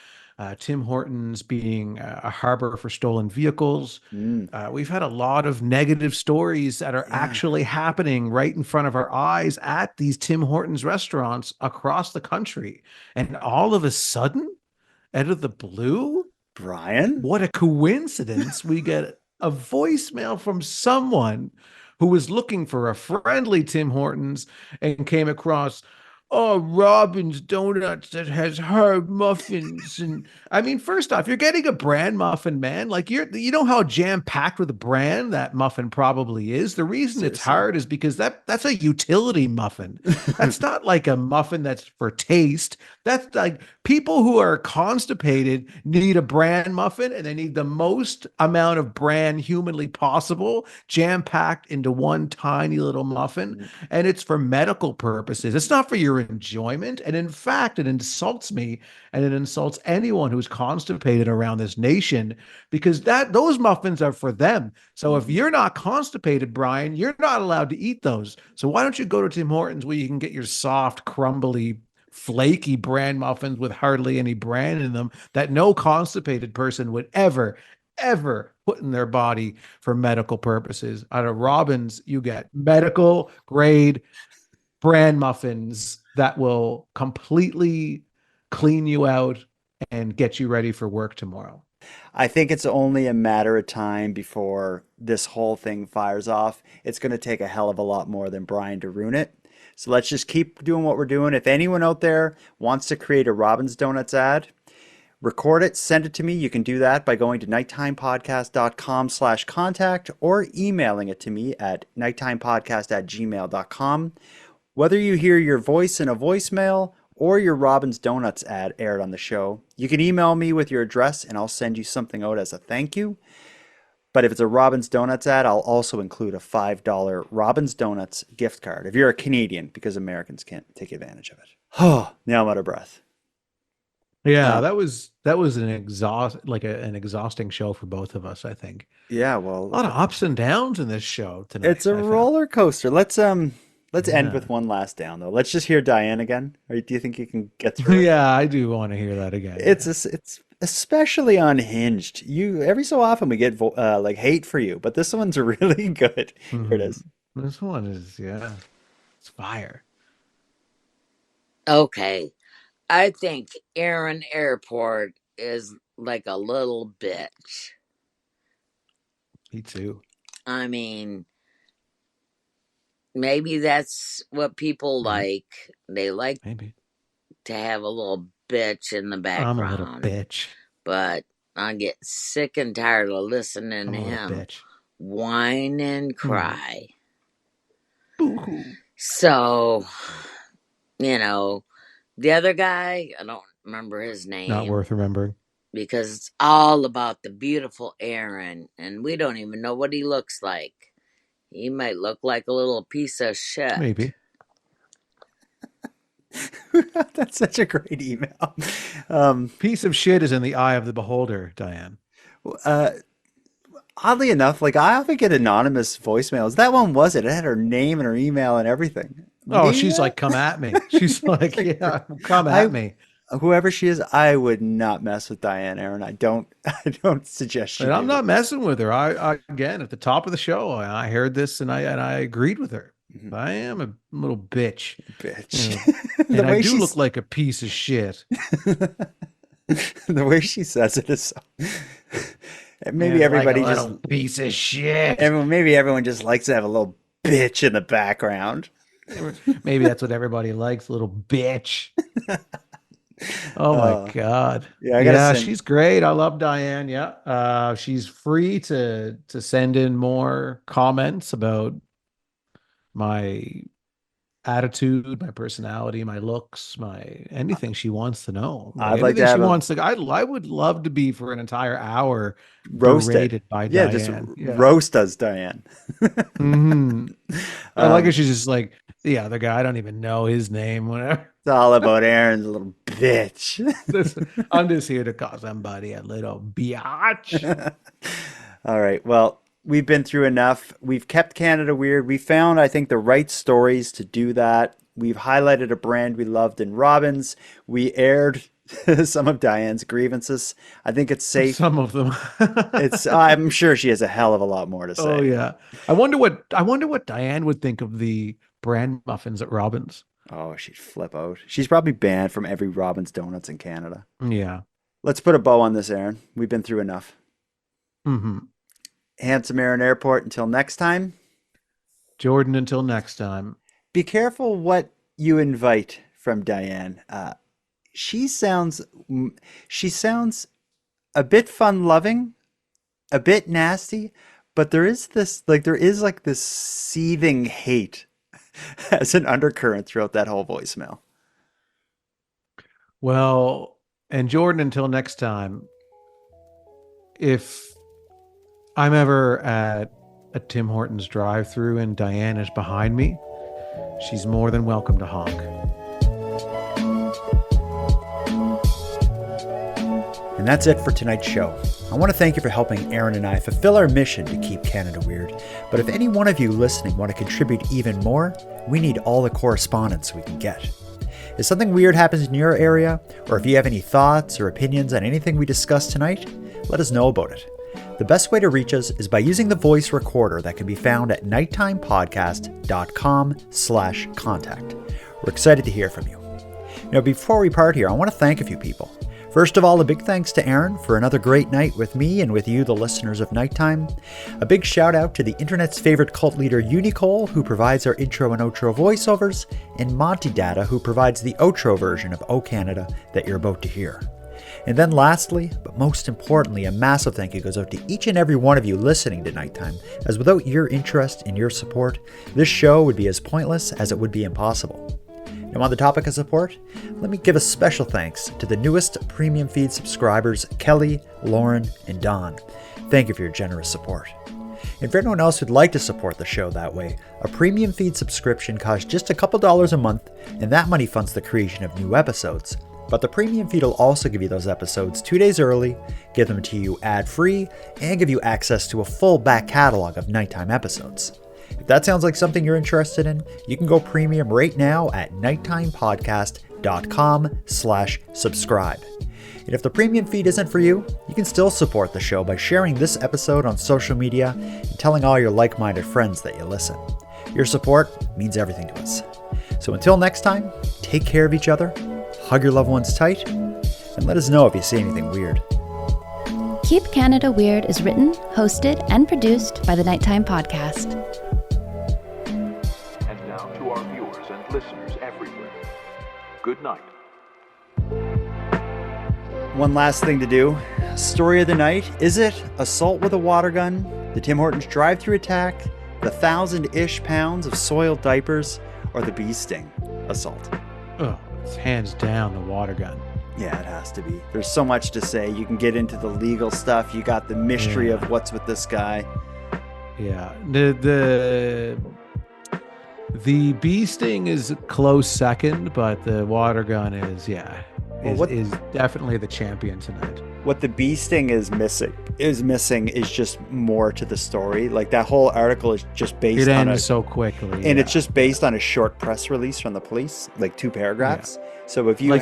Tim Hortons being a harbor for stolen vehicles. We've had a lot of negative stories that are actually happening right in front of our eyes at these Tim Hortons restaurants across the country. And all of a sudden, out of the blue, Brian, what a coincidence, we get a voicemail from someone who was looking for a friendly Tim Hortons and came across, oh, Robin's Donuts that has hard muffins. And I mean, first off, you're getting a bran muffin, man. Like you know how jam-packed with a bran that muffin probably is. The reason it's hard is because that's a utility muffin. That's not like a muffin that's for taste. That's like people who are constipated need a bran muffin, and they need the most amount of bran humanly possible jam-packed into one tiny little muffin. And it's for medical purposes. It's not for your pure enjoyment. And in fact, it insults me and it insults anyone who's constipated around this nation, because those muffins are for them. So if you're not constipated, Brian, you're not allowed to eat those. So why don't you go to Tim Hortons where you can get your soft, crumbly, flaky bran muffins with hardly any bran in them that no constipated person would ever put in their body for medical purposes. Out of Robbins, you get medical grade bran muffins that will completely clean you out and get you ready for work tomorrow. I think it's only a matter of time before this whole thing fires off. It's going to take a hell of a lot more than Brian to ruin it. So let's just keep doing what we're doing. If anyone out there wants to create a Robbins Donuts ad, record it, send it to me. You can do that by going to nighttimepodcast.com/contact or emailing it to me at nighttimepodcast@gmail.com. Whether you hear your voice in a voicemail or your Robbins Donuts ad aired on the show, you can email me with your address and I'll send you something out as a thank you. But if it's a Robbins Donuts ad, I'll also include a $5 Robbins Donuts gift card if you're a Canadian, because Americans can't take advantage of it. Oh, now I'm out of breath. Yeah, that was an exhausting show for both of us, I think. Yeah, well, a lot of ups and downs in this show tonight. It's a roller coaster. Let's end with one last down though. Let's just hear Diane again. Or do you think you can get through it? Yeah, I do want to hear that again. It's especially unhinged. Every so often we get like hate for you, but this one's really good. Here it is. This one is it's fire. Okay. I think Aaron Airport is like a little bitch. Me too. I mean, maybe that's what people like. They like to have a little bitch in the background. I'm a little bitch. But I get sick and tired of listening to him whine and cry. So, the other guy, I don't remember his name. Not worth remembering. Because it's all about the beautiful Aaron, and we don't even know what he looks like. He might look like a little piece of shit. Maybe. That's such a great email. Piece of shit is in the eye of the beholder, Diane. Oddly enough, like I often get anonymous voicemails. That one was it. It had her name and her email and everything. Oh, she's like, come at me. She's like, yeah, come at me. Whoever she is, I would not mess with Diane, Aaron. I don't suggest you. And I'm not messing with her. I again, at the top of the show, I heard this and I agreed with her. I am a little bitch. And I do look like a piece of shit. The way she says it is so... Maybe everybody like a just... piece of shit. Maybe everyone just likes to have a little bitch in the background. Maybe that's what everybody likes, a little bitch. Oh my God. Yeah, she's great. I love Diane. Yeah. She's free to send in more comments about my attitude, my personality, my looks, anything she wants to know. I'd like to have I would love to be for an entire hour roasted by Diane. Just roast us, Diane. I like her. She's just like the other guy. I don't even know his name. Whatever. It's all about Aaron's little bitch. I'm just here to call somebody a little biatch. All right. Well, we've been through enough. We've kept Canada weird. We found, I think, the right stories to do that. We've highlighted a brand we loved in Robbins. We aired some of Diane's grievances. I think it's safe. Some of them. I'm sure she has a hell of a lot more to say. Oh yeah. I wonder what Diane would think of the brand muffins at Robbins. Oh, she'd flip out. She's probably banned from every Robbins Donuts in Canada. Yeah. Let's put a bow on this, Aaron. We've been through enough. Handsome Aaron Airport, until next time. Jordan, until next time. Be careful what you invite from Diane. She sounds a bit fun-loving, a bit nasty, but there is this seething hate as an undercurrent throughout that whole voicemail. Well, and Jordan, until next time, if I'm ever at a Tim Hortons drive-thru and Diane is behind me, she's more than welcome to honk. And that's it for tonight's show. I want to thank you for helping Aaron and I fulfill our mission to keep Canada weird. But if any one of you listening want to contribute even more, we need all the correspondence we can get. If something weird happens in your area, or if you have any thoughts or opinions on anything we discussed tonight, let us know about it. The best way to reach us is by using the voice recorder that can be found at nighttimepodcast.com/contact. We're excited to hear from you. Now, before we part here, I want to thank a few people. First of all, a big thanks to Aaron for another great night with me and with you, the listeners of Nighttime. A big shout out to the internet's favorite cult leader, Unicole, who provides our intro and outro voiceovers, and Monty Data, who provides the outro version of O Canada that you're about to hear. And then lastly, but most importantly, a massive thank you goes out to each and every one of you listening to Nighttime, as without your interest and your support, this show would be as pointless as it would be impossible. Now, on the topic of support, let me give a special thanks to the newest premium feed subscribers, Kelly, Lauren, and Don. Thank you for your generous support. And for anyone else who'd like to support the show that way, a premium feed subscription costs just a couple dollars a month, and that money funds the creation of new episodes. But the premium feed will also give you those episodes 2 days early, give them to you ad-free, and give you access to a full back catalog of Nighttime episodes. If that sounds like something you're interested in, you can go premium right now at nighttimepodcast.com/subscribe. And if the premium feed isn't for you, you can still support the show by sharing this episode on social media and telling all your like-minded friends that you listen. Your support means everything to us. So until next time, take care of each other, hug your loved ones tight, and let us know if you see anything weird. Keep Canada Weird is written, hosted, and produced by the Nighttime Podcast. And now to our viewers and listeners everywhere. Good night. One last thing to do. Story of the night. Is it assault with a water gun, the Tim Hortons drive-thru attack, the 1,000-ish pounds of soiled diapers, or the bee sting assault? Oh, it's hands down the water gun. Yeah, it has to be. There's so much to say. You can get into the legal stuff. You got the mystery of what's with this guy. Yeah. The bee sting is a close second, but the water gun is is definitely the champion tonight. What the bee sting is missing is just more to the story. Like, that whole article is just based on so quickly, and it's just based on a short press release from the police, like 2 paragraphs. Yeah. So if you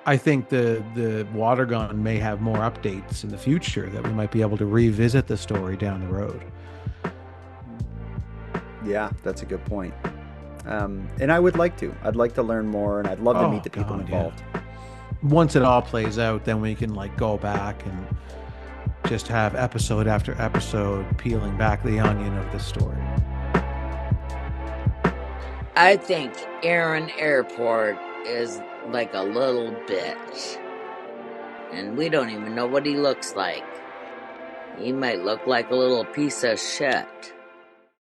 I think the water gun may have more updates in the future that we might be able to revisit the story down the road. Yeah, that's a good point. And I would like to. I'd like to learn more, and I'd love to meet the people involved. Yeah. Once it all plays out, then we can go back and just have episode after episode peeling back the onion of the story. I think Aaron Airport is like a little bitch. And we don't even know what he looks like. He might look like a little piece of shit.